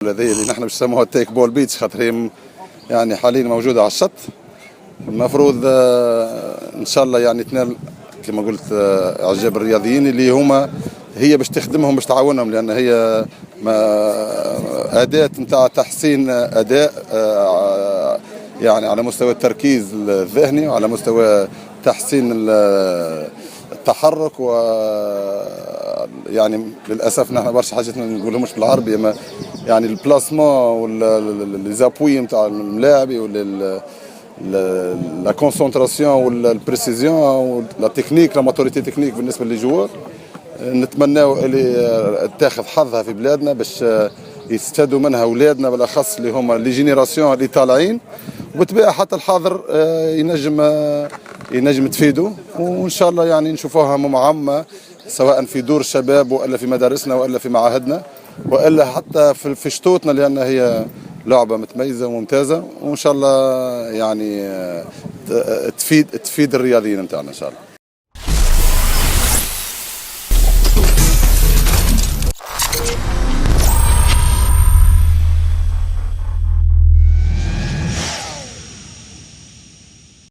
هذه اللي نحن نسموها التيك بول بيتش، خاطر هي يعني حاليا موجوده على الشط. المفروض ان شاء الله يعني تنال كما قلت اعجاب الرياضيين اللي هما هي باش تخدمهم باش تعاونهم، لان هي اداه نتاع تحسين اداء يعني على مستوى التركيز الذهني وعلى مستوى تحسين التحرك. و يعني للاسف نحن برشا حاجات ما نقولهمش بالعربي، اما يعني البلاسمون والليزابوي نتاع الملاعبي لا كونسونطراسيون والبريسيزيون ولا تكنيك لا ماتوريتي تكنيك بالنسبه للجوار. نتمناو اللي تاخذ حظها في بلادنا باش يستفادوا منها اولادنا بالاخص اللي هما لي جينيراسيون اللي طالعين، وبالطبيعه حتى الحاضر ينجم تفيدوا، وان شاء الله يعني نشوفوها معممه سواء في دور الشباب والا في مدارسنا والا في معاهدنا والا حتى في شطوطنا، لان هي لعبه متميزه وممتازه، وان شاء الله يعني تفيد الرياضيين نتاعنا ان شاء الله.